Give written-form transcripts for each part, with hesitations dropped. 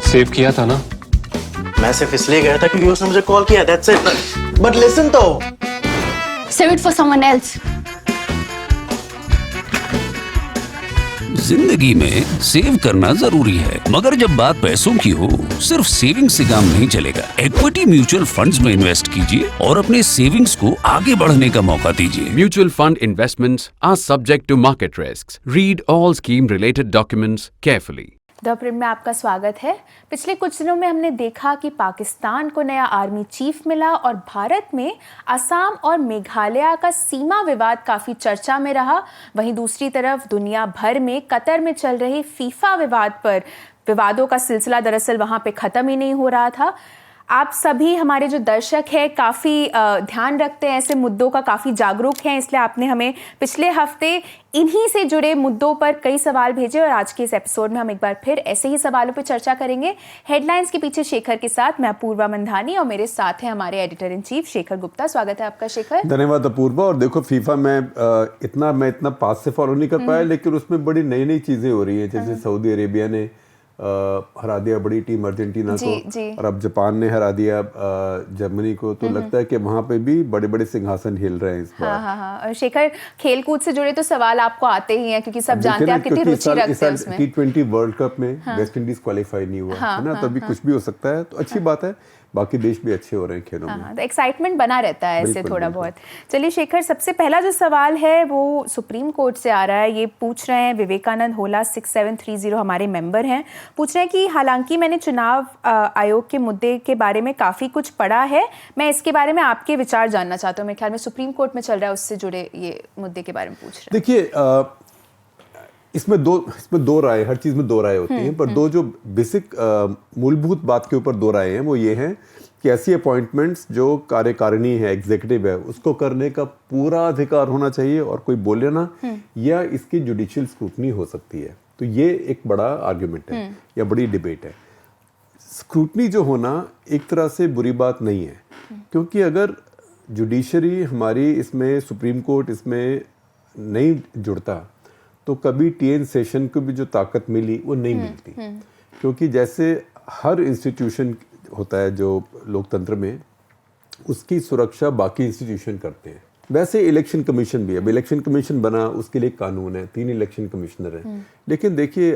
Save किया था ना? मैं सिर्फ इसलिए गया था क्योंकि उसने मुझे कॉल किया, that's it. But listen तो. Save it for someone else. जिंदगी में सेव करना जरूरी है, मगर जब बात पैसों की हो, सिर्फ सेविंग से काम नहीं चलेगा। इक्विटी म्यूचुअल फंड्स में इन्वेस्ट कीजिए और अपने सेविंग्स को आगे बढ़ने का मौका दीजिए। Mutual fund investments are subject to market risks. Read all scheme related documents carefully. The print में आपका स्वागत है। पिछले कुछ दिनों में हमने देखा कि पाकिस्तान को नया आर्मी चीफ मिला और भारत में असम और मेघालय का सीमा विवाद काफ़ी चर्चा में रहा। वहीं दूसरी तरफ दुनिया भर में कतर में चल रही फीफा विवाद पर विवादों का सिलसिला दरअसल वहाँ पे ख़त्म ही नहीं हो रहा था। आप सभी हमारे जो दर्शक हैं काफ़ी ध्यान रखते हैं ऐसे मुद्दों का, काफ़ी जागरूक हैं, इसलिए आपने हमें पिछले हफ्ते इन्हीं से जुड़े मुद्दों पर कई सवाल भेजे और आज के इस एपिसोड में हम एक बार फिर ऐसे ही सवालों पर चर्चा करेंगे। हेडलाइंस के पीछे शेखर के साथ मैं अपूर्वा मंधानी और मेरे साथ हैं हमारे editor in chief Shekhar Gupta. स्वागत है आपका शेखर। धन्यवाद अपूर्वा। और देखो फीफा में इतना पास से फॉलो नहीं कर पाया, लेकिन उसमें बड़ी नई नई चीजें हो रही है। जैसे सऊदी अरेबिया ने हरा दिया बड़ी टीम अर्जेंटीना को, और अब जापान ने हरा दिया जर्मनी को, तो लगता है कि वहां पे भी बड़े बड़े सिंहासन हिल रहे हैं इस बार। हाँ। शेखर, खेल कूद से जुड़े तो सवाल आपको आते ही हैं क्योंकि सब जानते हैं आप कितनी रुचि रखते हैं उसमें। T20 वर्ल्ड कप में वेस्ट इंडीज क्वालिफाई नहीं हुआ है ना, तभी कुछ भी हो सकता है, तो अच्छी बात है। बाकी देश भी अच्छे हो रहे हैं खेलों में, तो एक्साइटमेंट बना रहता है ऐसे थोड़ा बहुत। चलिए शेखर, सबसे पहला जो सवाल है वो सुप्रीम कोर्ट से आ रहा है। ये पूछ रहे हैं विवेकानंद होला 6730, हमारे मेंबर हैं, पूछ रहे हैं कि हालांकि मैंने चुनाव आयोग के मुद्दे के बारे में काफ़ी कुछ पढ़ा है, मैं इसके बारे में आपके विचार जानना चाहता हूँ। मेरे ख्याल में सुप्रीम कोर्ट में चल रहा है, उससे जुड़े ये मुद्दे के बारे में पूछ रहे हैं। देखिए इसमें दो राय, हर चीज में दो राय होती हैं, पर दो जो बेसिक मूलभूत बात के ऊपर दो राय हैं वो ये हैं कि ऐसी अपॉइंटमेंट्स जो कार्यकारिणी है, एग्जीक्यूटिव है, उसको करने का पूरा अधिकार होना चाहिए और कोई बोले ना, या इसकी जुडिशियल स्क्रूटनी हो सकती है। तो ये एक बड़ा आर्ग्यूमेंट है या बड़ी डिबेट है। स्क्रूटनी जो होना एक तरह से बुरी बात नहीं है, क्योंकि अगर जुडिशरी हमारी इसमें, सुप्रीम कोर्ट इसमें नहीं जुड़ता तो कभी टीएन सेशन को भी जो ताकत मिली वो नहीं मिलती। क्योंकि जैसे हर इंस्टीट्यूशन होता है जो लोकतंत्र में, उसकी सुरक्षा बाकी इंस्टीट्यूशन करते हैं, वैसे इलेक्शन कमीशन भी है। अब इलेक्शन कमीशन बना, उसके लिए कानून है, 3 इलेक्शन कमिश्नर हैं, लेकिन देखिए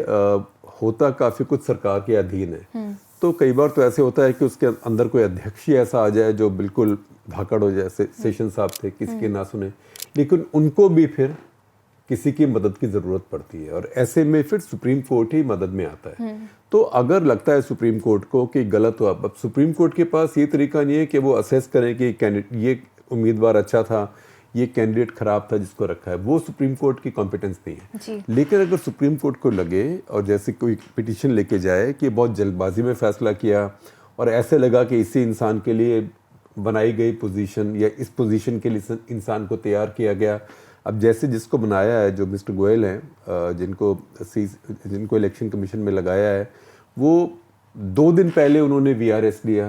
होता काफ़ी कुछ सरकार के अधीन है। तो कई बार तो ऐसे होता है कि उसके अंदर कोई अध्यक्ष ही ऐसा आ जाए जो बिल्कुल धाकड़ हो जाए, सेशन साहब थे, किसी के ना सुने, लेकिन उनको भी फिर किसी की मदद की जरूरत पड़ती है, और ऐसे में फिर सुप्रीम कोर्ट ही मदद में आता है। तो अगर लगता है सुप्रीम कोर्ट को कि गलत हुआ, अब सुप्रीम कोर्ट के पास ये तरीका नहीं है कि वो असेस करें कि ये उम्मीदवार अच्छा था, ये कैंडिडेट खराब था जिसको रखा है, वो सुप्रीम कोर्ट की कॉम्पिटेंस नहीं है। लेकिन अगर सुप्रीम कोर्ट को लगे और जैसे कोई पिटीशन लेके जाए कि बहुत जल्दबाजी में फैसला किया और ऐसे लगा कि इसी इंसान के लिए बनाई गई पोजीशन या इस पोजीशन के लिए इंसान को तैयार किया गया, अब जैसे जिसको बनाया है, जो मिस्टर गोयल हैं, जिनको इलेक्शन कमीशन में लगाया है, वो 2 दिन पहले उन्होंने वीआरएस लिया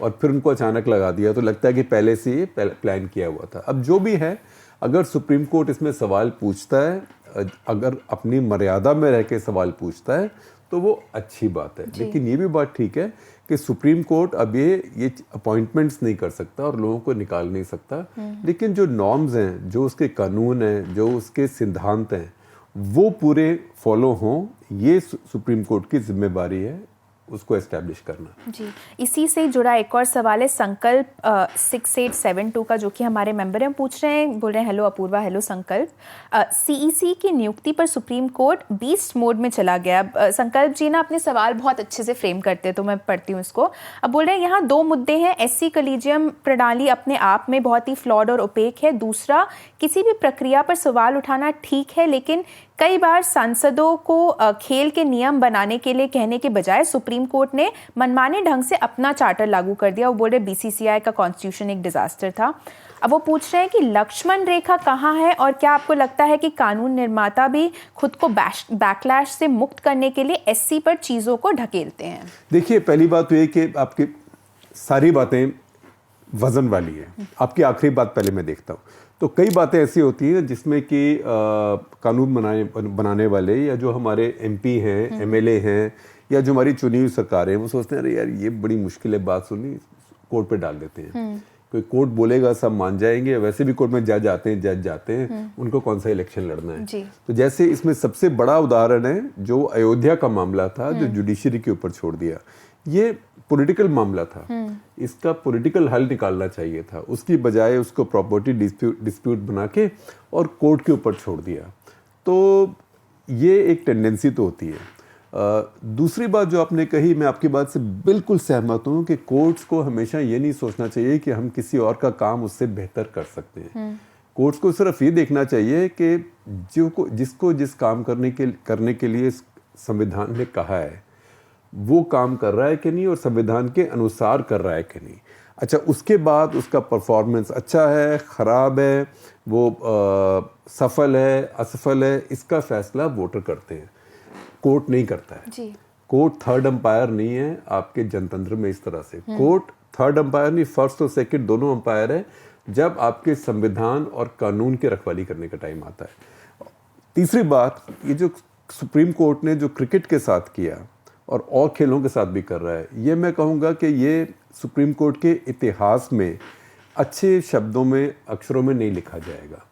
और फिर उनको अचानक लगा दिया, तो लगता है कि पहले से ये प्लान किया हुआ था। अब जो भी है, अगर सुप्रीम कोर्ट इसमें सवाल पूछता है, अगर अपनी मर्यादा में रह के सवाल पूछता है, तो वो अच्छी बात है। लेकिन ये भी बात ठीक है कि सुप्रीम कोर्ट अब ये अपॉइंटमेंट्स नहीं कर सकता और लोगों को निकाल नहीं सकता, लेकिन जो नॉर्म्स हैं, जो उसके कानून हैं, जो उसके सिद्धांत हैं, वो पूरे फॉलो हों, ये सुप्रीम कोर्ट की जिम्मेदारी है उसको एस्टैब्लिश करना। जी, इसी से जुड़ा एक और सवाल है संकल्प 6872 का, जो कि हमारे मेंबर हैं, पूछ रहे हैं, बोल रहे हैं हेलो अपूर्वा, हेलो संकल्प, सीईसी की नियुक्ति पर सुप्रीम कोर्ट बीस्ट मोड में चला गया। संकल्प जी ना अपने सवाल बहुत अच्छे से फ्रेम करते हैं, तो मैं पढ़ती हूँ इसको। अब बोल रहे हैं यहाँ 2 मुद्दे हैं, एससी कॉलेजियम प्रणाली अपने आप में बहुत ही फ्लॉड और ओपेक है, दूसरा किसी भी प्रक्रिया पर सवाल उठाना ठीक है, लेकिन कई बार सांसदों को खेल के नियम बनाने के लिए कहने के बजाय सुप्रीम कोर्ट ने मनमाने ढंग से अपना चार्टर लागू कर दिया। वो बोल रहे बीसीसीआई का कॉन्स्टिट्यूशन एक डिजास्टर था। अब वो पूछ रहे हैं कि लक्ष्मण रेखा कहाँ है और क्या आपको लगता है कि कानून निर्माता भी खुद को बैकलैश से मुक्त करने के लिए एससी पर चीज़ों को ढकेलते हैं? देखिए, पहली बात तो ये कि आपकी सारी बातें वजन वाली है। आपकी आखिरी बात पहले मैं देखता हूँ, तो कई बातें ऐसी होती हैं जिसमें कि कानून बनाने वाले या जो हमारे एमपी हैं, एमएलए हैं या जो हमारी चुनी हुई सरकारें हैं वो सोचते हैं अरे यार ये बड़ी मुश्किल है बात सुननी, कोर्ट पे डाल देते हैं। कोई कोर्ट बोलेगा सब मान जाएंगे, वैसे भी कोर्ट में जज जाते हैं, उनको कौन सा इलेक्शन लड़ना है। जी। तो जैसे इसमें सबसे बड़ा उदाहरण है जो अयोध्या का मामला था, जो जुडिशरी के ऊपर छोड़ दिया। ये पॉलिटिकल मामला था, इसका पॉलिटिकल हल निकालना चाहिए था, उसकी बजाय उसको प्रॉपर्टी डिस्प्यूट बना के और कोर्ट के ऊपर छोड़ दिया। तो ये एक टेंडेंसी तो होती है। दूसरी बात जो आपने कही, मैं आपकी बात से बिल्कुल सहमत हूँ कि कोर्ट्स को हमेशा ये नहीं सोचना चाहिए कि हम किसी और का काम उससे बेहतर कर सकते हैं। कोर्ट्स को सिर्फ ये देखना चाहिए कि जिसको जिस काम करने के लिए संविधान ने कहा है वो काम कर रहा है कि नहीं और संविधान के अनुसार कर रहा है कि नहीं। अच्छा, उसके बाद उसका परफॉर्मेंस अच्छा है, ख़राब है, वो सफल है, असफल है, इसका फैसला वोटर करते हैं, कोर्ट नहीं करता है। जी। कोर्ट थर्ड अंपायर नहीं है आपके जनतंत्र में। इस तरह से कोर्ट थर्ड अंपायर नहीं, फर्स्ट और सेकंड दोनों अंपायर है जब आपके संविधान और कानून की रखवाली करने का टाइम आता है। तीसरी बात, ये जो सुप्रीम कोर्ट ने जो क्रिकेट के साथ किया और खेलों के साथ भी कर रहा है, ये मैं कहूँगा कि ये सुप्रीम कोर्ट के इतिहास में अच्छे शब्दों में, अक्षरों में नहीं लिखा जाएगा।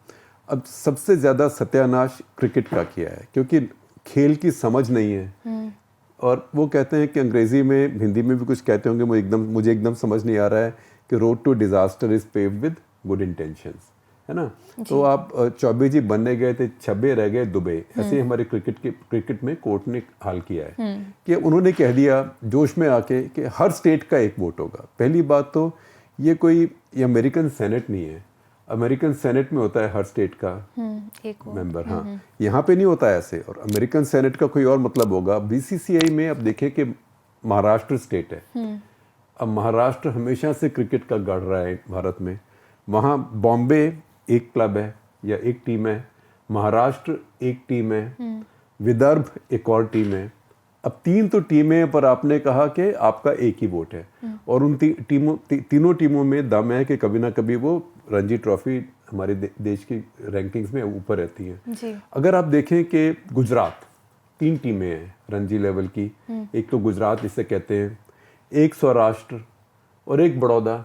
अब सबसे ज़्यादा सत्यानाश क्रिकेट का किया है क्योंकि खेल की समझ नहीं है। और वो कहते हैं कि अंग्रेजी में, हिंदी में भी कुछ कहते होंगे, मुझे एकदम समझ नहीं आ रहा है कि road to disaster is paved with good intentions, है ना। तो आप चौबे जी बनने गए थे, छब्बे रह गए दुबे। ऐसे ही हमारे क्रिकेट में कोर्ट ने हाल किया है कि उन्होंने कह दिया जोश में आके कि हर स्टेट का एक वोट होगा। पहली बात तो ये अमेरिकन सेनेट नहीं है। अमेरिकन सेनेट में होता है हर स्टेट का एक मेंबर, हाँ, यहाँ पे नहीं होता ऐसे। और अमेरिकन सेनेट का कोई और मतलब होगा। बीसीसीआई में अब देखें कि महाराष्ट्र स्टेट है। अब महाराष्ट्र हमेशा से क्रिकेट का गढ़ रहा है भारत में। वहाँ बॉम्बे एक क्लब है या एक टीम है, महाराष्ट्र एक टीम है, विदर्भ एक और टीम है। अब 3 तो टीमें, पर आपने कहा कि आपका एक ही वोट है। और उन तीनों टीमों में दम है कि कभी ना कभी वो रणजी ट्रॉफी हमारे देश की रैंकिंग्स में ऊपर रहती है। अगर आप देखें कि गुजरात 3 टीमें हैं रणजी लेवल की, एक तो गुजरात जिसे कहते हैं, एक सौराष्ट्र और एक बड़ौदा,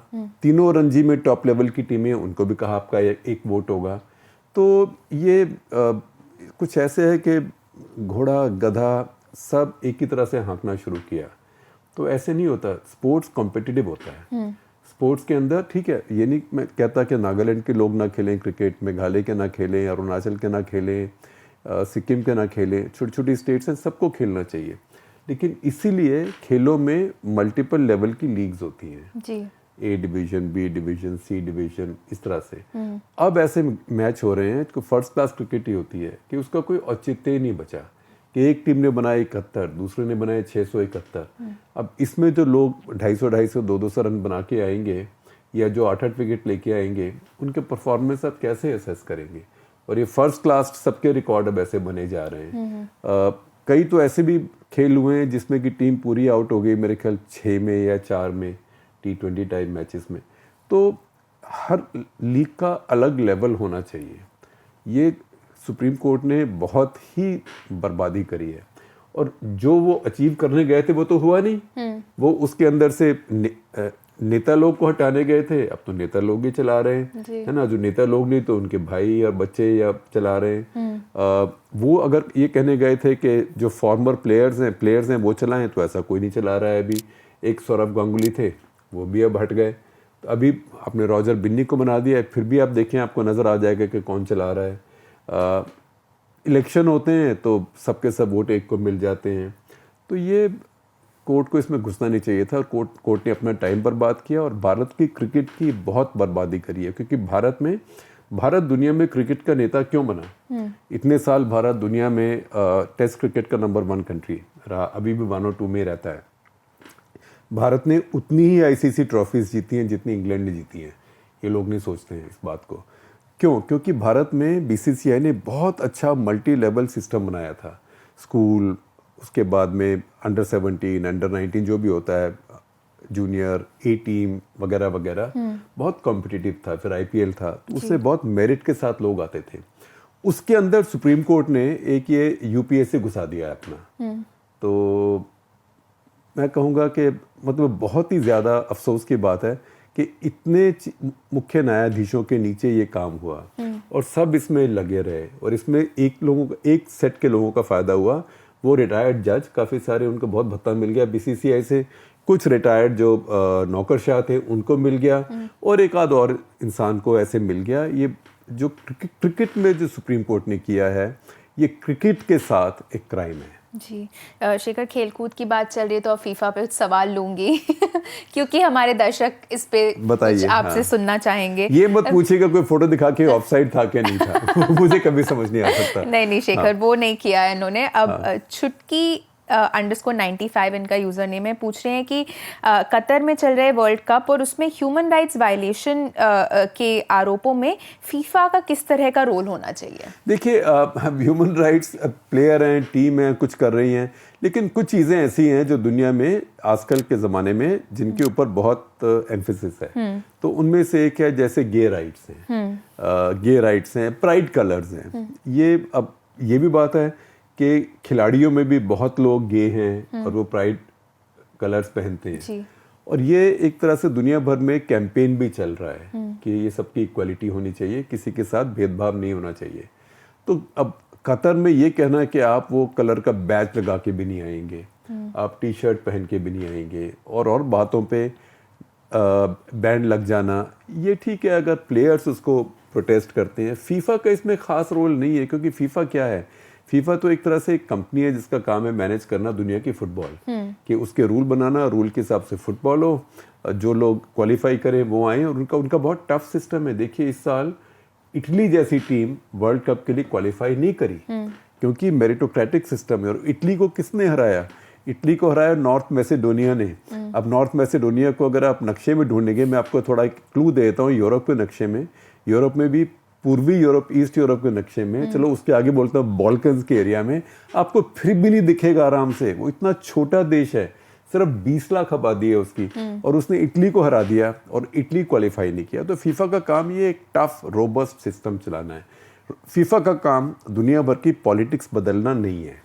तीनों रणजी में टॉप लेवल की टीमें, उनको भी कहा आपका एक वोट होगा। तो ये कुछ ऐसे है कि घोड़ा गधा सब एक ही तरह से हाँकना शुरू किया। तो ऐसे नहीं होता। स्पोर्ट्स कॉम्पिटिटिव होता है। स्पोर्ट्स के अंदर, ठीक है, ये नहीं मैं कहता कि नागालैंड के लोग ना खेलें क्रिकेट, मेघालय के ना खेलें, अरुणाचल के ना खेलें, सिक्किम के ना खेलें, छोटी छोटी स्टेट्स हैं, सबको खेलना चाहिए। लेकिन इसीलिए खेलों में मल्टीपल लेवल की लीग्स होती हैं जी। A division, B division, C division, इस तरह से। अब ऐसे मैच हो रहे हैं, फर्स्ट क्लास क्रिकेट ही होती है कि उसका कोई औचित्य ही नहीं बचा कि एक टीम ने बनाए 71, दूसरे ने बनाए 671। अब इसमें जो लोग 250, 200 रन बना के आएंगे या जो 8 विकेट लेके आएंगे, उनके परफॉर्मेंस आप कैसे असेस करेंगे। और ये फर्स्ट क्लास सबके रिकॉर्ड अब ऐसे बने जा रहे हैं। कई तो ऐसे भी खेल हुए हैं जिसमें कि टीम पूरी आउट हो गई, मेरे ख्याल 6 में या 4 में, T20 टाइप मैचेस में। तो हर लीग का अलग लेवल होना चाहिए। ये सुप्रीम कोर्ट ने बहुत ही बर्बादी करी है। और जो वो अचीव करने गए थे वो तो हुआ नहीं। वो उसके अंदर से नेता लोग को हटाने गए थे, अब तो नेता लोग ही चला रहे हैं, है ना। जो नेता लोग नहीं तो उनके भाई और बच्चे या चला रहे हैं। वो अगर ये कहने गए थे कि जो फॉर्मर प्लेयर्स हैं वो चलाएं, तो ऐसा कोई नहीं चला रहा है अभी। एक सौरभ गांगुली थे, वो भी अब हट गए। तो अभी आपने रॉजर बिन्नी को बना दिया है, फिर भी आप देखें आपको नज़र आ जाएगा कि कौन चला रहा है। इलेक्शन होते हैं तो सबके सब वोट एक को मिल जाते हैं। तो ये कोर्ट को इसमें घुसना नहीं चाहिए था। और कोर्ट ने अपना टाइम बर्बाद किया और भारत की क्रिकेट की बहुत बर्बादी करी है। क्योंकि भारत दुनिया में क्रिकेट का नेता क्यों बना? इतने साल भारत दुनिया में टेस्ट क्रिकेट का नंबर 1 कंट्री रहा, अभी भी 1 और 2 में रहता है। भारत ने उतनी ही आईसीसी ट्रॉफीज जीती हैं जितनी इंग्लैंड ने जीती हैं। ये लोग नहीं सोचते हैं इस बात को। क्यों? क्योंकि भारत में बीसीसीआई ने बहुत अच्छा मल्टी लेवल सिस्टम बनाया था। स्कूल, उसके बाद में अंडर 17, अंडर 19 जो भी होता है, जूनियर, ए टीम वगैरह वगैरह, बहुत कॉम्पिटिटिव था। फिर आईपीएल था, तो उससे बहुत मेरिट के साथ लोग आते थे। उसके अंदर सुप्रीम कोर्ट ने एक ये यूपीएससी घुसा दिया अपना। तो मैं कहूँगा कि मतलब बहुत ही ज़्यादा अफसोस की बात है कि इतने मुख्य न्यायाधीशों के नीचे ये काम हुआ और सब इसमें लगे रहे और इसमें एक सेट के लोगों का फ़ायदा हुआ, वो रिटायर्ड जज, काफ़ी सारे उनको बहुत भत्ता मिल गया बीसीसीआई से, कुछ रिटायर्ड जो नौकरशाह थे उनको मिल गया और एक आध और इंसान को ऐसे मिल गया। ये जो क्रिकेट में जो सुप्रीम कोर्ट ने किया है, ये क्रिकेट के साथ एक क्राइम है। जी शेखर, खेलकूद की बात चल रही है तो फीफा पे सवाल लूंगी क्योंकि हमारे दर्शक इस पे कुछ आपसे सुनना चाहेंगे। ये मत पूछिएगा कोई फोटो दिखा के ऑफसाइड था क्या नहीं था मुझे कभी समझ नहीं आ सकता। नहीं शेखर, वो नहीं किया है इन्होंने। अब छुटकी _95 इनका यूजर नेम है, पूछ रहे हैं कि कतर में चल रहे वर्ल्ड कप और उसमें ह्यूमन राइट्स वायलेशन के आरोपों में फीफा का किस तरह का रोल होना चाहिए। देखिए ह्यूमन राइट्स प्लेयर हैं, टीम है, कुछ कर रही हैं, लेकिन कुछ चीज़ें ऐसी हैं जो दुनिया में आजकल के ज़माने में जिनके ऊपर बहुत एम्फेसिस है। तो उनमें से एक है जैसे गे राइट्स हैं, प्राइड कलर्स हैं। ये भी बात है कि खिलाड़ियों में भी बहुत लोग गे हैं और वो प्राइड कलर्स पहनते हैं और ये एक तरह से दुनिया भर में कैंपेन भी चल रहा है कि ये सबकी इक्वालिटी होनी चाहिए, किसी के साथ भेदभाव नहीं होना चाहिए। तो अब कतर में ये कहना है कि आप वो कलर का बैच लगा के भी नहीं आएंगे, आप टी शर्ट पहन के भी नहीं आएंगे और बातों पे बैन लग जाना, ये ठीक है अगर प्लेयर्स उसको प्रोटेस्ट करते हैं। फीफा का इसमें खास रोल नहीं है क्योंकि फीफा क्या है, फीफा तो एक तरह से एक कंपनी है जिसका काम है मैनेज करना दुनिया की फुटबॉल, कि उसके रूल बनाना, रूल के हिसाब से फुटबॉल हो, जो लोग क्वालिफाई करें वो आए और उनका बहुत टफ सिस्टम है। देखिए इस साल इटली जैसी टीम वर्ल्ड कप के लिए क्वालिफाई नहीं करी क्योंकि मेरिटोक्रेटिक सिस्टम है। और इटली को किसने हराया? इटली को हराया नॉर्थ मैसेडोनिया ने। अब नॉर्थ मैसेडोनिया को अगर आप नक्शे में ढूंढेंगे, मैं आपको थोड़ा एक क्लू दे देता हूँ, यूरोप के नक्शे में, यूरोप में भी पूर्वी यूरोप, ईस्ट यूरोप के नक्शे में, चलो उसके आगे बोलता हूँ बॉल्कन्स के एरिया में, आपको फिर भी नहीं दिखेगा आराम से। वो इतना छोटा देश है, सिर्फ 20 लाख आबादी है उसकी और उसने इटली को हरा दिया और इटली क्वालिफाई नहीं किया। तो फीफा का काम ये एक टफ रोबस्ट सिस्टम चलाना है। फीफा का काम दुनिया भर की पॉलिटिक्स बदलना नहीं है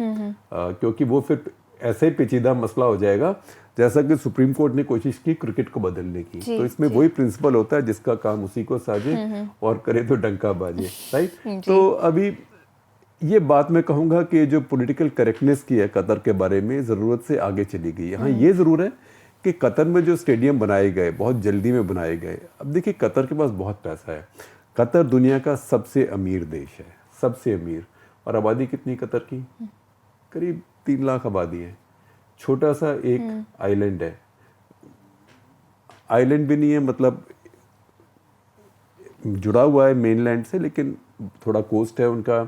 क्योंकि वो फिर ऐसे ही पेचीदा मसला हो जाएगा जैसा कि सुप्रीम कोर्ट ने कोशिश की क्रिकेट को बदलने की। तो इसमें वही प्रिंसिपल होता है जिसका काम उसी को साजे और करे तो डंका बाजे, राइट। तो अभी ये बात मैं कहूँगा कि जो पॉलिटिकल करेक्टनेस की है कतर के बारे में, ज़रूरत से आगे चली गई है। हाँ ये ज़रूर है कि कतर में जो स्टेडियम बनाए गए बहुत जल्दी में बनाए गए। अब देखिए कतर के पास बहुत पैसा है, कतर दुनिया का सबसे अमीर देश है, सबसे अमीर। और आबादी कितनी कतर की? करीब 3 लाख आबादी है। छोटा सा एक आइलैंड है, आइलैंड भी नहीं है, मतलब जुड़ा हुआ है मेनलैंड से, लेकिन थोड़ा कोस्ट है उनका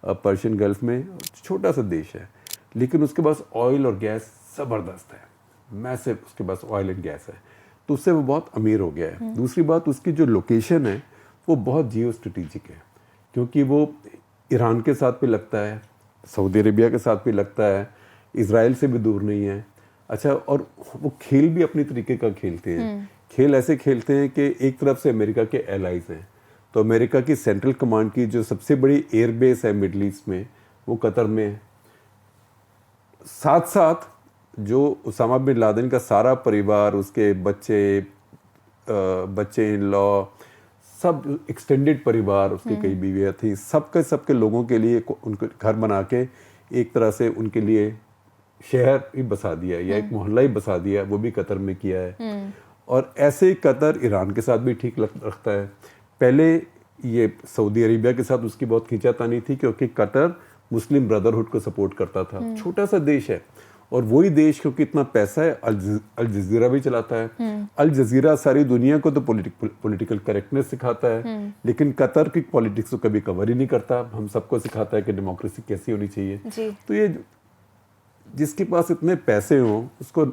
पर्शियन गल्फ में, छोटा सा देश है। लेकिन उसके पास ऑयल और गैस ज़बरदस्त है, मैसिव उसके पास ऑयल एंड गैस है, तो उससे वो बहुत अमीर हो गया है। दूसरी बात, उसकी जो लोकेशन है वो बहुत जियो स्ट्रेटेजिक है क्योंकि वो ईरान के साथ भी लगता है, सऊदी अरेबिया के साथ भी लगता है, इजराइल से भी दूर नहीं है। अच्छा, और वो खेल भी अपनी तरीके का खेलते हैं। खेल ऐसे खेलते हैं कि एक तरफ से अमेरिका के एलाइज हैं, तो अमेरिका की सेंट्रल कमांड की जो सबसे बड़ी एयरबेस है मिडल ईस्ट में वो कतर में है। साथ साथ जो उसामा बिन लादेन का सारा परिवार, उसके बच्चे इन लॉ, सब एक्सटेंडेड परिवार, उसकी कई बीवियाँ थी, सबके लोगों के लिए उनको घर बना के एक तरह से उनके लिए शहर ही बसा दिया या एक मोहल्ला ही बसा दिया, वो भी कतर में किया है। और ऐसे कतर ईरान के साथ भी ठीक रखता है। पहले ये सऊदी अरेबिया के साथ उसकी बहुत खींचातानी थी क्योंकि कतर मुस्लिम ब्रदरहुड को सपोर्ट करता था। छोटा सा देश है और वही देश क्योंकि इतना पैसा है, अल जजीरा भी चलाता है। अल जजीरा सारी दुनिया को तो पॉलिटिकल करेक्टनेस सिखाता है, लेकिन कतर की पॉलिटिक्स को कभी कवर ही नहीं करता। हम सबको सिखाता है कि डेमोक्रेसी कैसी होनी चाहिए। तो ये जिसके पास इतने पैसे हों उसको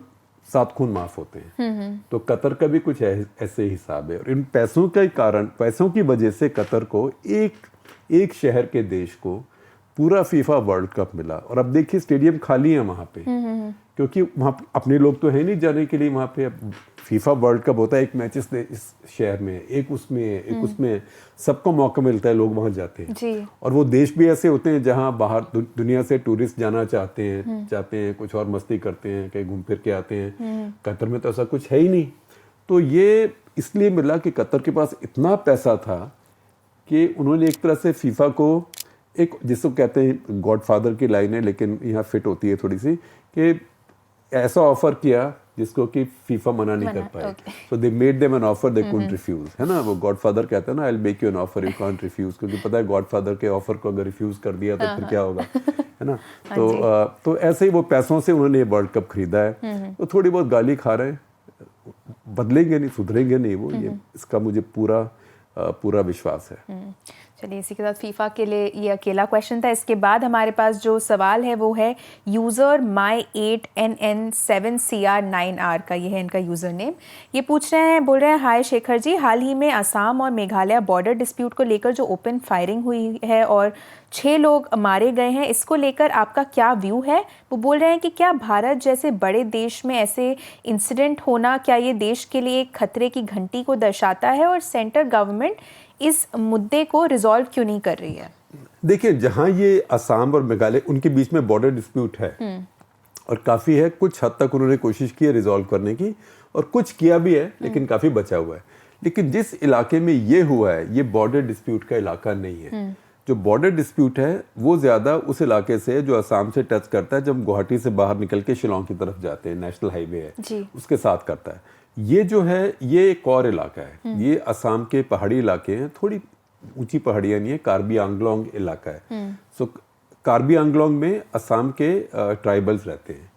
7 खून माफ होते हैं। तो कतर का भी कुछ ऐसे हिसाब है। और इन पैसों के कारण, पैसों की वजह से कतर को एक शहर के देश को पूरा फीफा वर्ल्ड कप मिला। और अब देखिए स्टेडियम खाली है वहाँ पे क्योंकि वहाँ अपने लोग तो है नहीं जाने के लिए वहाँ पे। अब फीफा वर्ल्ड कप होता है, एक मैच इस शहर में, एक उसमें है, एक उसमें है, सबको मौका मिलता है, लोग वहाँ जाते हैं जी। और वो देश भी ऐसे होते हैं जहाँ बाहर दुनिया से टूरिस्ट जाना चाहते हैं, कुछ और मस्ती करते हैं, कहीं घूम फिर के आते हैं। कतर में तो ऐसा कुछ है ही नहीं। तो ये इसलिए मिला कि कतर के पास इतना पैसा था कि उन्होंने एक तरह से फीफा को एक, जिसको कहते हैं गॉडफादर की लाइन है लेकिन यहाँ फिट होती है थोड़ी सी, कि ऐसा ऑफर किया जिसको कि फीफा मना नहीं कर पाए। So they made them an offer they couldn't refuse, है ना। वो गॉडफादर कहते हैं ना, I will make you an offer you can't refuse, क्योंकि पता है गॉडफादर के ऑफर को अगर रिफ्यूज कर दिया तो फिर क्या होगा, है ना। तो ऐसे ही वो पैसों से उन्होंने ये वर्ल्ड कप खरीदा है। तो थोड़ी बहुत गाली खा रहे हैं, बदलेंगे नहीं, सुधरेंगे नहीं वो, ये इसका मुझे पूरा विश्वास है। चलिए, इसी के साथ फीफा के लिए ये अकेला क्वेश्चन था। इसके बाद हमारे पास जो सवाल है वो है यूज़र my8nn7cr9r का, ये है इनका यूज़र नेम। ये पूछ रहे हैं, बोल रहे हैं, हाय शेखर जी, हाल ही में असम और मेघालय बॉर्डर डिस्प्यूट को लेकर जो ओपन फायरिंग हुई है और 6 लोग मारे गए हैं, इसको लेकर आपका क्या व्यू है? वो बोल रहे हैं कि क्या भारत जैसे बड़े देश में ऐसे इंसिडेंट होना, क्या ये देश के लिए एक खतरे की घंटी को दर्शाता है, और सेंट्रल गवर्नमेंट इस मुद्दे को रिजॉल्व क्यों नहीं कर रही है? देखिए, जहां ये असम और मेघालय, उनके बीच में बॉर्डर डिस्प्यूट है और काफ़ी है, कुछ हद तक उन्होंने कोशिश की है रिजॉल्व करने की और कुछ किया भी है, लेकिन काफ़ी बचा हुआ है। लेकिन जिस इलाके में ये हुआ है, ये बॉर्डर डिस्प्यूट का इलाका नहीं है। जो बॉर्डर डिस्प्यूट है वो ज़्यादा उस इलाके से जो असम से टच करता है, जब गुवाहाटी से बाहर निकल के शिलोंग की तरफ जाते हैं, नेशनल हाईवे है उसके साथ करता है। ये जो है ये एक और इलाका है, ये असम के पहाड़ी इलाके हैं, थोड़ी ऊंची पहाड़ियाँ नहीं है, कार्बी आंगलोंग इलाका है। सो कार्बी आंगलोंग में असम के ट्राइबल्स रहते हैं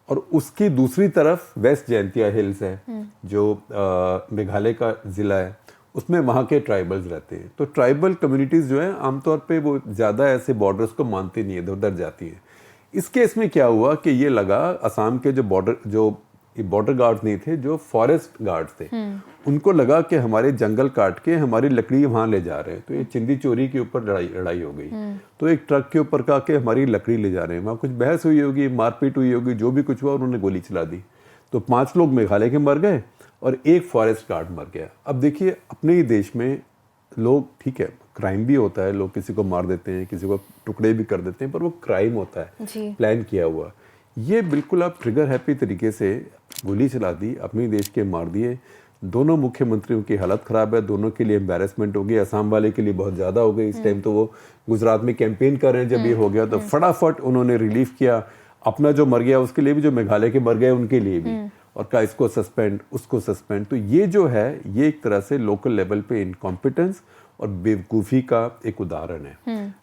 और उसकी दूसरी तरफ वेस्ट जयंतिया हिल्स है जो मेघालय का ज़िला है, उसमें वहाँ के ट्राइबल्स रहते हैं। तो ट्राइबल कम्युनिटीज़ जो है आमतौर पे वो ज़्यादा ऐसे बॉर्डर्स को मानती नहीं है, इधर उधर जाती है। इस केस में क्या हुआ कि ये लगा असम के जो बॉर्डर गार्ड्स नहीं थे, जो फॉरेस्ट गार्ड्स थे, उनको लगा कि हमारे जंगल काट के हमारी लकड़ी वहाँ ले जा रहे हैं। तो ये चिंदी चोरी के ऊपर लड़ाई हो गई। तो एक ट्रक के ऊपर का के हमारी लकड़ी ले जा रहे हैं, वहाँ कुछ बहस हुई होगी, मारपीट हुई होगी, जो भी कुछ हुआ, उन्होंने गोली चला दी। तो 5 लोग मेघालय के मर गए और एक फॉरेस्ट गार्ड मर गया। अब देखिए, अपने ही देश में लोग, ठीक है, क्राइम भी होता है, लोग किसी को मार देते हैं, किसी को टुकड़े भी कर देते हैं, पर वो क्राइम होता है प्लान किया हुआ। ये बिल्कुल आप ट्रिगर हैप्पी तरीके से गोली चला दी, अपने देश के मार दिए। दोनों मुख्यमंत्रियों की हालत ख़राब है, दोनों के लिए एम्बेरसमेंट हो गई, असम वाले के लिए बहुत ज़्यादा हो गई। इस टाइम तो वो गुजरात में कैंपेन कर रहे हैं, जब ये हो गया तो फटाफट उन्होंने रिलीफ किया, अपना जो मर गया उसके लिए भी, जो मेघालय के मर गए उनके लिए भी, और कहा इसको सस्पेंड, उसको सस्पेंड। तो ये जो है, ये एक तरह से लोकल लेवल पे इनकॉम्पिटेंस और बेवकूफ़ी का एक उदाहरण है,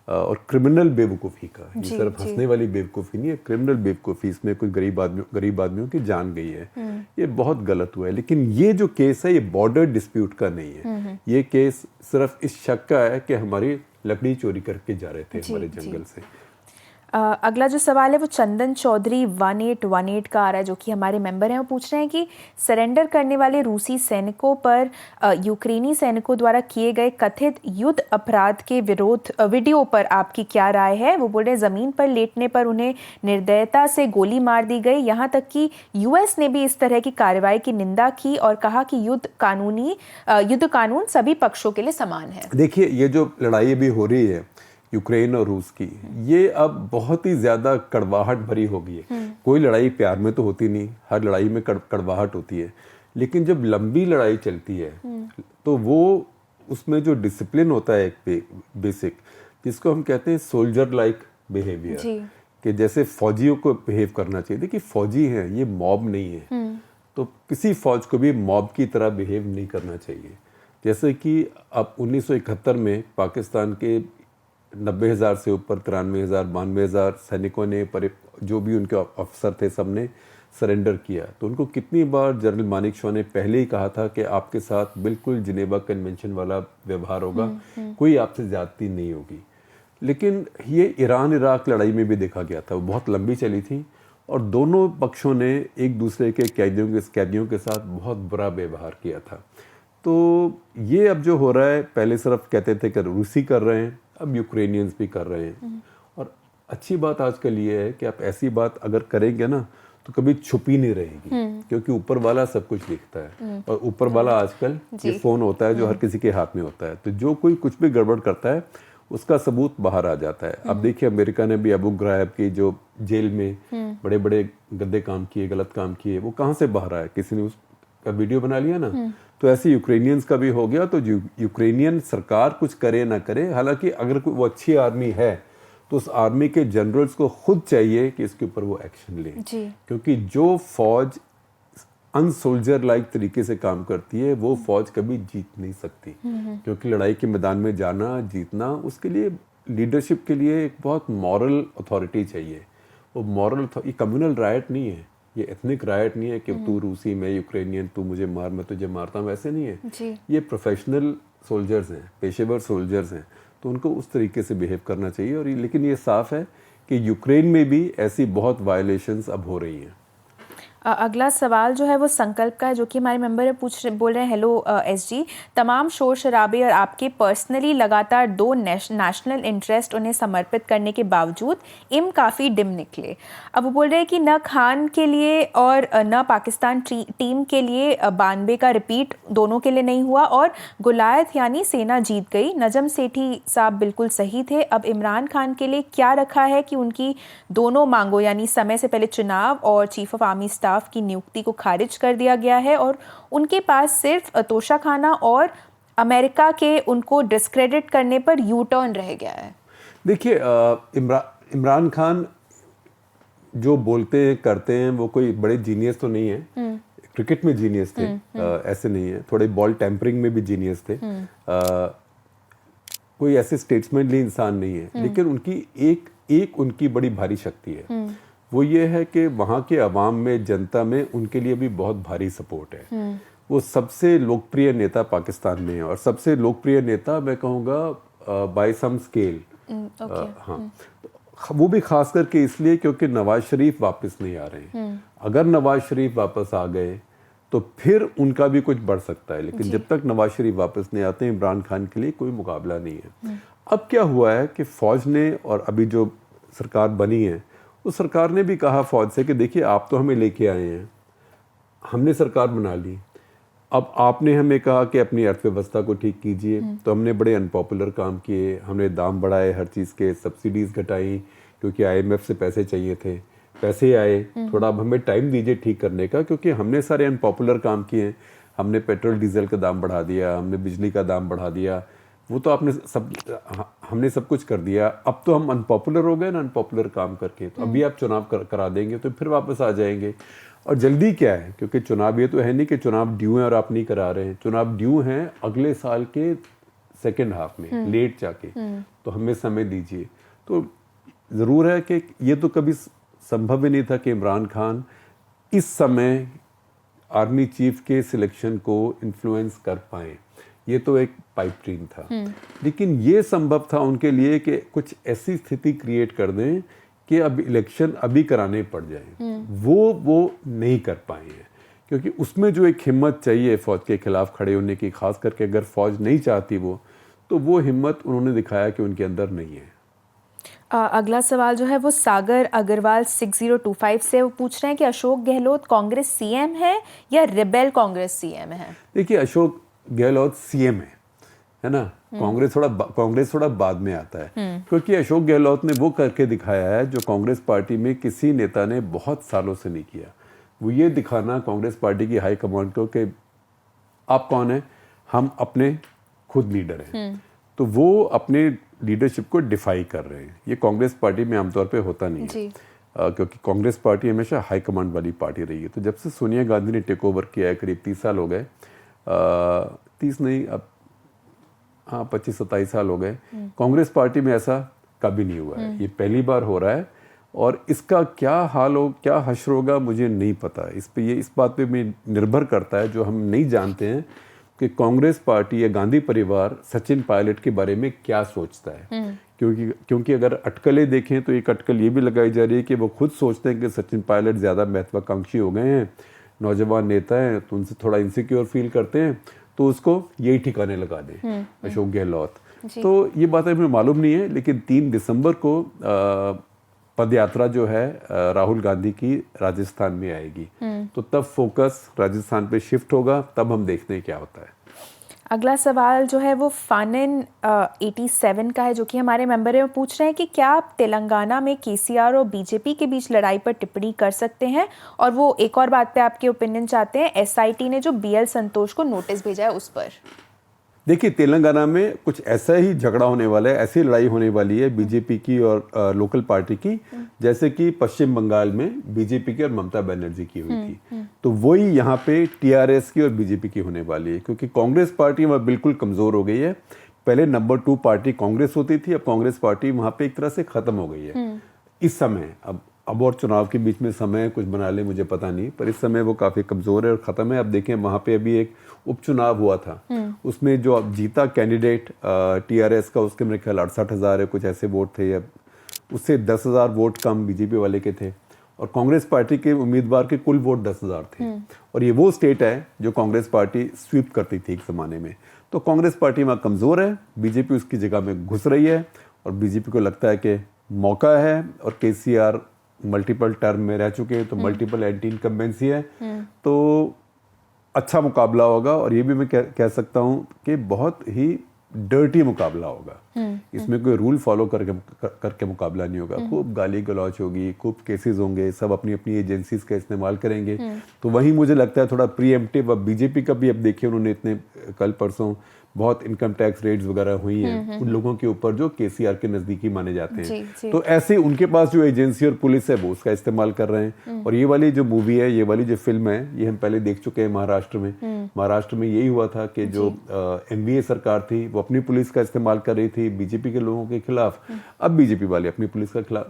और क्रिमिनल बेवकूफ़ी का। ये सिर्फ हंसने वाली बेवकूफ़ी नहीं है, क्रिमिनल बेवकूफ़ी। इसमें कोई गरीब आदमियों की जान गई है, ये बहुत गलत हुआ है। लेकिन ये जो केस है, ये बॉर्डर डिस्प्यूट का नहीं है। ये केस सिर्फ इस शक का है कि हमारी लकड़ी चोरी करके जा रहे थे हमारे जंगल से। अगला जो सवाल है वो चंदन चौधरी 1818 का आ रहा है, जो कि हमारे मेंबर हैं। वो पूछ रहे हैं कि सरेंडर करने वाले रूसी सैनिकों पर यूक्रेनी सैनिकों द्वारा किए गए कथित युद्ध अपराध के विरोध वीडियो पर आपकी क्या राय है? वो बोल रहे हैं, ज़मीन पर लेटने पर उन्हें निर्दयता से गोली मार दी गई। यहाँ तक कि यूएस ने भी इस तरह की कार्रवाई की निंदा की और कहा कि युद्ध कानून सभी पक्षों के लिए समान है। देखिए, ये जो लड़ाई अभी हो रही है यूक्रेन और रूस की, ये अब बहुत ही ज़्यादा कड़वाहट भरी हो गई है। कोई लड़ाई प्यार में तो होती नहीं, हर लड़ाई में कड़वाहट होती है। लेकिन जब लंबी लड़ाई चलती है तो वो, उसमें जो डिसिप्लिन होता है एक बेसिक, जिसको हम कहते हैं सोल्जर लाइक बिहेवियर, कि जैसे फौजियों को बिहेव करना चाहिए। देखिए, फौजी हैं, ये मॉब नहीं है, तो किसी फौज को भी मॉब की तरह बिहेव नहीं करना चाहिए। जैसे कि अब 1971 में पाकिस्तान के 90,000 से ऊपर 93,000 92,000 सैनिकों ने, जो भी उनके अफसर थे, सब ने सरेंडर किया। तो उनको कितनी बार जनरल मानिक शॉ ने पहले ही कहा था कि आपके साथ बिल्कुल जिनेवा कन्वेंशन वाला व्यवहार होगा, कोई आपसे ज्यादती नहीं होगी। लेकिन ये ईरान इराक लड़ाई में भी देखा गया था, वो बहुत लंबी चली थी और दोनों पक्षों ने एक दूसरे के कैदियों के साथ बहुत बुरा व्यवहार किया था। तो ये अब जो हो रहा है, पहले सिर्फ कहते थे कि रूसी कर रहे हैं, अब यूक्रेनियंस भी कर रहे हैं। और अच्छी बात आजकल ये है कि आप ऐसी बात अगर करेंगे ना, तो कभी छुपी नहीं रहेगी, क्योंकि ऊपर वाला सब कुछ देखता है। और ऊपर वाला आजकल ये फोन होता है जो हर किसी के हाथ में होता है, तो जो कोई कुछ भी गड़बड़ करता है उसका सबूत बाहर आ जाता है। अब देखिए अमेरिका ने भी अबू ग्राइब की जो जेल में बड़े बड़े गंदे काम किए, गलत काम किए, वो कहाँ से बाहर आया? किसी ने उसका वीडियो बना लिया ना। तो ऐसे यूक्रेनियंस का भी हो गया। तो यूक्रेनियन सरकार कुछ करे ना करे, हालांकि अगर कोई वो अच्छी आर्मी है तो उस आर्मी के जनरल्स को खुद चाहिए कि इसके ऊपर वो एक्शन ले, क्योंकि जो फौज अनसोल्जर लाइक तरीके से काम करती है वो फौज कभी जीत नहीं सकती, क्योंकि लड़ाई के मैदान में जाना, जीतना, उसके लिए लीडरशिप के लिए एक बहुत मॉरल अथॉरिटी चाहिए। वो मॉरल, ये कम्युनल राइट नहीं है, ये एथनिक राइट नहीं है कि तू रूसी, मैं यूक्रेनियन, तू मुझे मार, मैं तुझे मारता हूँ, ऐसे नहीं है। ये प्रोफेशनल सोल्जर्स हैं, पेशेवर सोल्जर्स हैं, तो उनको उस तरीके से बिहेव करना चाहिए। और लेकिन ये साफ है कि यूक्रेन में भी ऐसी बहुत वायलेशंस अब हो रही हैं। अगला सवाल जो है वो संकल्प का है, जो कि हमारे मेंबर है, बोल रहे हैं हेलो एसजी, तमाम शोर शराबे और आपके पर्सनली लगातार 2 नेशनल इंटरेस्ट उन्हें समर्पित करने के बावजूद इम काफ़ी डिम निकले। अब वो बोल रहे हैं कि न खान के लिए और न पाकिस्तान टीम के लिए 92 का रिपीट दोनों के लिए नहीं हुआ, और गुलायत यानी सेना जीत गई। नजम सेठी साहब बिल्कुल सही थे। अब इमरान खान के लिए क्या रखा है कि उनकी दोनों मांगों यानी समय से पहले चुनाव और चीफ ऑफ आर्मी स्टाफ की नियुक्ति को खारिज कर दिया गया है, और उनके पास सिर्फ तोशा खाना और अमेरिका के उनको डिस्क्रेडिट करने पर यू टर्न रह गया है। देखिए इमरान खान जो बोलते हैं करते हैं, वो कोई बड़े जीनियस तो नहीं है। क्रिकेट में जीनियस थे, ऐसे नहीं है, थोड़े बॉल टेम्परिंग में भी जीनियस थे। कोई ऐसे स्टेट्समैनली इंसान नहीं है, लेकिन उनकी एक उनकी बड़ी भारी शक्ति है, वो ये है कि वहाँ के अवाम में, जनता में उनके लिए भी बहुत भारी सपोर्ट है। वो सबसे लोकप्रिय नेता पाकिस्तान में है, और सबसे लोकप्रिय नेता मैं कहूँगा बाय सम स्केल। हाँ, वो भी खास करके इसलिए क्योंकि नवाज शरीफ वापस नहीं आ रहे हैं। अगर नवाज शरीफ वापस आ गए तो फिर उनका भी कुछ बढ़ सकता है, लेकिन जब तक नवाज शरीफ वापस नहीं आते, इमरान खान के लिए कोई मुकाबला नहीं है। अब क्या हुआ है कि फौज ने, और अभी जो सरकार बनी है, उस सरकार ने भी कहा फौज से कि देखिए आप तो हमें लेके आए हैं, हमने सरकार बना ली, अब आपने हमें कहा कि अपनी अर्थव्यवस्था को ठीक कीजिए, तो हमने बड़े अनपॉपुलर काम किए, हमने दाम बढ़ाए हर चीज़ के, सब्सिडीज़ घटाई क्योंकि IMF से पैसे चाहिए थे, पैसे आए, थोड़ा अब हमें टाइम दीजिए ठीक करने का, क्योंकि हमने सारे अनपॉपुलर काम किए। हमने पेट्रोल डीजल का दाम बढ़ा दिया, हमने बिजली का दाम बढ़ा दिया, वो तो हमने सब कुछ कर दिया। अब तो हम अनपॉपुलर हो गए ना, अनपॉपुलर काम करके, तो अभी आप चुनाव करा देंगे तो फिर वापस आ जाएंगे। और जल्दी क्या है, क्योंकि चुनाव ये तो है नहीं कि चुनाव ड्यू हैं और आप नहीं करा रहे हैं, चुनाव ड्यू हैं अगले साल के सेकेंड हाफ में, लेट जाके, तो हमें समय दीजिए। तो ज़रूर है कि ये तो कभी संभव ही नहीं था कि इमरान खान इस समय आर्मी चीफ के सिलेक्शन को इन्फ्लुएंस कर पाए, ये तो एक पाइप ड्रीम था। लेकिन ये संभव था उनके लिए कि कुछ ऐसी स्थिति क्रिएट कर दें कि अब इलेक्शन अभी कराने पड़ जाए। वो नहीं कर पाए हैं, क्योंकि उसमें जो एक हिम्मत चाहिए फौज के खिलाफ खड़े होने की, खास करके अगर फौज नहीं चाहती तो वो हिम्मत उन्होंने दिखाया कि उनके अंदर नहीं है। अगला सवाल जो है वो सागर अग्रवाल 6025 से, वो पूछ रहे हैं कि अशोक गहलोत कांग्रेस CM है या रिबेल कांग्रेस CM है? देखिए अशोक गहलोत CM है ना, कांग्रेस थोड़ा बाद में आता है, क्योंकि अशोक गहलोत ने वो करके दिखाया है जो कांग्रेस पार्टी में किसी नेता ने बहुत सालों से नहीं किया। वो ये दिखाना कांग्रेस पार्टी की हाई कमांड को कि आप कौन है, हम अपने खुद लीडर हैं। तो वो अपने लीडरशिप को डिफाई कर रहे हैं। ये कांग्रेस पार्टी में आमतौर पे होता नहीं है, क्योंकि कांग्रेस पार्टी हमेशा हाई कमांड वाली पार्टी रही है। तो जब से सोनिया गांधी ने टेक ओवर किया है, करीब 30 साल हो गए, 30 नहीं, अब हाँ 25-27 साल हो गए, कांग्रेस पार्टी में ऐसा कभी नहीं हुआ है। ये पहली बार हो रहा है, और इसका क्या हाल हो, क्या हश्र होगा, मुझे नहीं पता। इस बात पे निर्भर करता है, जो हम नहीं जानते हैं कि कांग्रेस पार्टी या गांधी परिवार सचिन पायलट के बारे में क्या सोचता है। क्योंकि अगर अटकलें देखें तो एक अटकल ये भी लगाई जा रही है कि वो खुद सोचते हैं कि सचिन पायलट ज़्यादा महत्वाकांक्षी हो गए हैं, नौजवान नेता हैं, तो उनसे थोड़ा इनसिक्योर फील करते हैं, तो उसको यही ठिकाने लगा दें अशोक गहलोत। तो ये बात हमें मालूम नहीं है, लेकिन 3 दिसंबर को पदयात्रा जो है राहुल गांधी की राजस्थान में आएगी, तो तब फोकस राजस्थान पे शिफ्ट होगा, तब हम देखते हैं क्या होता है। अगला सवाल जो है वो फानिन 87 का है, जो कि हमारे मेंबर है। वो पूछ रहे हैं कि क्या आप तेलंगाना में केसीआर और बीजेपी के बीच लड़ाई पर टिप्पणी कर सकते हैं, और वो एक और बात पे आपके ओपिनियन चाहते हैं, एसआईटी ने जो बीएल संतोष को नोटिस भेजा है उस पर। देखिए, तेलंगाना में कुछ ऐसा ही झगड़ा होने वाला है, ऐसी लड़ाई होने वाली है बीजेपी की और लोकल पार्टी की, जैसे कि पश्चिम बंगाल में बीजेपी की और ममता बनर्जी की हुई थी। तो वही यहाँ पे टीआरएस की और बीजेपी की होने वाली है, क्योंकि कांग्रेस पार्टी वहाँ बिल्कुल कमजोर हो गई है। पहले नंबर 2 पार्टी कांग्रेस होती थी, अब कांग्रेस पार्टी वहाँ पे एक तरह से खत्म हो गई है इस समय। अब और चुनाव के बीच में समय कुछ बना ले मुझे पता नहीं, पर इस समय वो काफी कमजोर है और खत्म है। अब देखें, वहां पे अभी एक उपचुनाव हुआ था, उसमें जो अब जीता कैंडिडेट टीआरएस का, उसके मेरे ख्याल 68,000 है कुछ ऐसे वोट थे, अब उससे 10,000 वोट कम बीजेपी वाले के थे, और कांग्रेस पार्टी के उम्मीदवार के कुल वोट 10,000 थे। और ये वो स्टेट है जो कांग्रेस पार्टी स्वीप करती थी एक जमाने में। तो कांग्रेस पार्टी वहाँ कमजोर है, बीजेपी उसकी जगह में घुस रही है, और बीजेपी को लगता है कि मौका है, और केसीआर मल्टीपल टर्म में रह चुके हैं, तो मल्टीपल एंटी इनकम्बेंसी है, तो अच्छा मुकाबला होगा। और ये भी मैं कह सकता हूँ कि बहुत ही डर्टी मुकाबला होगा। इसमें कोई रूल फॉलो करके मुकाबला नहीं होगा। खूब गाली गलौच होगी, खूब केसेस होंगे, सब अपनी अपनी एजेंसीज का इस्तेमाल करेंगे। तो वहीं मुझे लगता है थोड़ा प्रीएम्प्टिव। अब बीजेपी का भी अब देखिए, उन्होंने इतने कल परसों बहुत इनकम टैक्स रेट्स वगैरह हुई हैं उन लोगों के ऊपर जो केसीआर के नजदीकी माने जाते हैं। जी। तो ऐसे उनके पास जो एजेंसी और पुलिस है वो उसका इस्तेमाल कर रहे हैं। और ये वाली जो मूवी है, ये वाली जो फिल्म है, ये हम पहले देख चुके हैं महाराष्ट्र में। महाराष्ट्र में यही हुआ था कि जो एनडीए सरकार थी वो अपनी पुलिस का इस्तेमाल कर रही थी बीजेपी के लोगों के खिलाफ। अब बीजेपी वाले अपनी पुलिस का खिलाफ,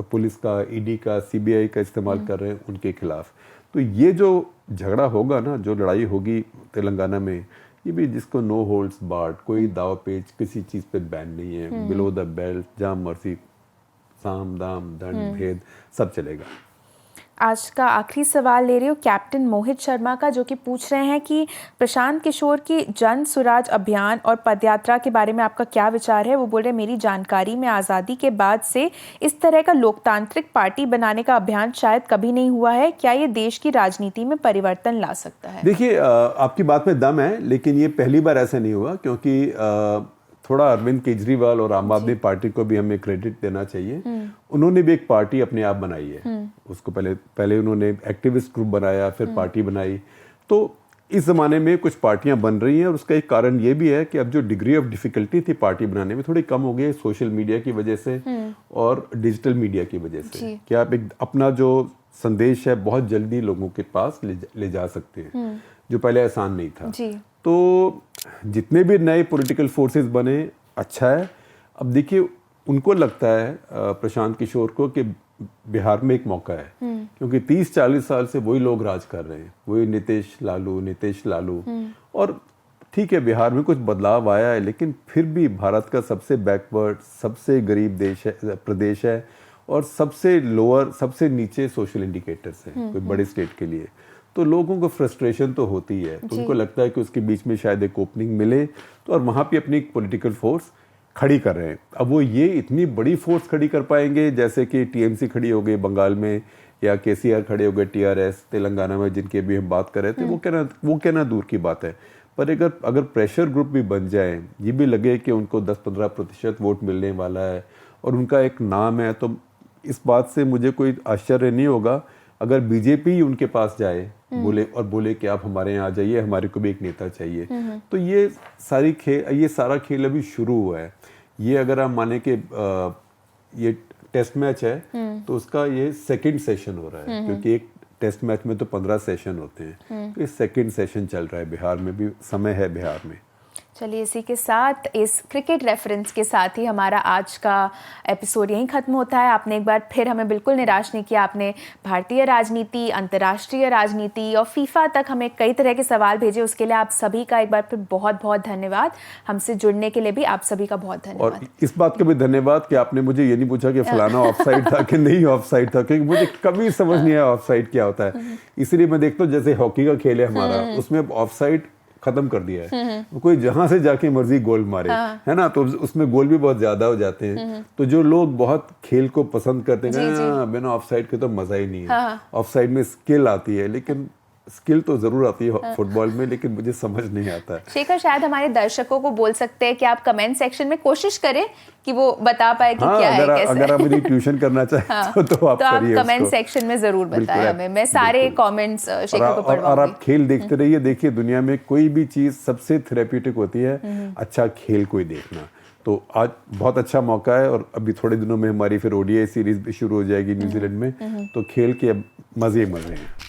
पुलिस का, ईडी का, सीबीआई का इस्तेमाल कर रहे हैं उनके खिलाफ। तो ये जो झगड़ा होगा ना, जो लड़ाई होगी तेलंगाना में, ये भी जिसको नो होल्ड्स बार्ड, कोई दाव पेच किसी चीज पे बैन नहीं है, बिलो द बेल्ट, जहां मर्जी, साम दाम दंड भेद सब चलेगा। आज का आखिरी सवाल ले रही हूँ कैप्टन मोहित शर्मा का, जो कि पूछ रहे हैं कि प्रशांत किशोर की जन सुराज अभियान और पदयात्रा के बारे में आपका क्या विचार है। वो बोल रहे हैं, मेरी जानकारी में आज़ादी के बाद से इस तरह का लोकतांत्रिक पार्टी बनाने का अभियान शायद कभी नहीं हुआ है। क्या ये देश की राजनीति में परिवर्तन ला सकता है? देखिए, आपकी बात में दम है, लेकिन ये पहली बार ऐसा नहीं हुआ, क्योंकि थोड़ा अरविंद केजरीवाल और आम आदमी पार्टी को भी हमें क्रेडिट देना चाहिए। उन्होंने भी एक पार्टी अपने आप बनाई है। उसको पहले उन्होंने एक्टिविस्ट ग्रुप बनाया, फिर पार्टी बनाई। तो इस जमाने में कुछ पार्टियां बन रही हैं, और उसका एक कारण ये भी है कि अब जो डिग्री ऑफ डिफिकल्टी थी पार्टी बनाने में थोड़ी कम हो गई है, सोशल मीडिया की वजह से और डिजिटल मीडिया की वजह से। कि आप एक अपना जो संदेश है बहुत जल्दी लोगों के पास ले जा सकते हैं, जो पहले आसान नहीं था। तो जितने भी नए पॉलिटिकल फोर्सेस बने, अच्छा है। अब देखिए, उनको लगता है प्रशांत किशोर को कि बिहार में एक मौका है, क्योंकि 30-40 साल से वही लोग राज कर रहे हैं, वही नीतीश लालू। और ठीक है, बिहार में कुछ बदलाव आया है, लेकिन फिर भी भारत का सबसे बैकवर्ड, सबसे गरीब प्रदेश है, और सबसे लोअर, सबसे नीचे सोशल इंडिकेटर्स हैं कोई बड़े स्टेट के लिए। तो लोगों को फ्रस्ट्रेशन तो होती है, तो उनको लगता है कि उसके बीच में शायद एक ओपनिंग मिले, तो और वहाँ पे अपनी पॉलिटिकल फोर्स खड़ी कर रहे हैं। अब वो ये इतनी बड़ी फोर्स खड़ी कर पाएंगे जैसे कि टीएमसी खड़ी हो गई बंगाल में, या केसीआर खड़े हो गए टीआरएस तेलंगाना में, जिनकी अभी हम बात कर रहे थे, वो कहना दूर की बात है। पर अगर प्रेशर ग्रुप भी बन जाए, ये भी लगे कि उनको 10-15% वोट मिलने वाला है और उनका एक नाम है, तो इस बात से मुझे कोई आश्चर्य नहीं होगा अगर बीजेपी उनके पास जाए, बोले कि आप हमारे यहाँ आ जाइए, हमारे को भी एक नेता चाहिए। तो ये सारा खेल अभी शुरू हुआ है। ये अगर आप माने कि ये टेस्ट मैच है, तो उसका ये सेकंड सेशन हो रहा है, क्योंकि एक टेस्ट मैच में तो 15 सेशन होते हैं। तो ये सेकंड सेशन चल रहा है, बिहार में भी समय है बिहार में। चलिए, इसी के साथ, इस क्रिकेट रेफरेंस के साथ ही हमारा आज का एपिसोड यहीं ख़त्म होता है। आपने एक बार फिर हमें बिल्कुल निराश नहीं किया। आपने भारतीय राजनीति, अंतर्राष्ट्रीय राजनीति और फीफा तक हमें कई तरह के सवाल भेजे। उसके लिए आप सभी का एक बार फिर बहुत बहुत धन्यवाद। हमसे जुड़ने के लिए भी आप सभी का बहुत धन्यवाद। और इस बात का भी धन्यवाद कि आपने मुझे ये नहीं पूछा कि फलाना ऑफसाइड था कि नहीं ऑफसाइड था, क्योंकि मुझे कभी समझ नहीं आया ऑफसाइड क्या होता है। इसलिए मैं देखता हूँ जैसे हॉकी का खेल है हमारा, उसमें ऑफसाइड खत्म कर दिया है। कोई जहां से जाके मर्जी गोल मारे, है ना, तो उसमें गोल भी बहुत ज्यादा हो जाते हैं। तो जो लोग बहुत खेल को पसंद करते हैं, बिना ऑफसाइड के तो मजा ही नहीं है। ऑफसाइड में स्किल आती है, लेकिन स्किल तो जरूर आती है फुटबॉल में, लेकिन मुझे समझ नहीं आता है। शेखर, शायद हमारे दर्शकों को बोल सकते हैं कि आप कमेंट सेक्शन में कोशिश करें कि वो बता पाए कि क्या है, कैसे। अगर आप मेरी ट्यूशन करना चाहते तो आप करिए, कमेंट सेक्शन में जरूर बताएं हमें। मैं सारे कमेंट्स शेखर को पढ़वाऊंगी। और आप खेल देखते रहिए। देखिए, दुनिया में कोई भी चीज सबसे थेरेप्यूटिक होती है अच्छा खेल कोई देखना। तो आज बहुत अच्छा मौका है, और अभी थोड़े दिनों में हमारी फिर ओडीआई सीरीज भी शुरू हो जाएगी न्यूजीलैंड में, तो खेल के अब मजे ही मजे हैं।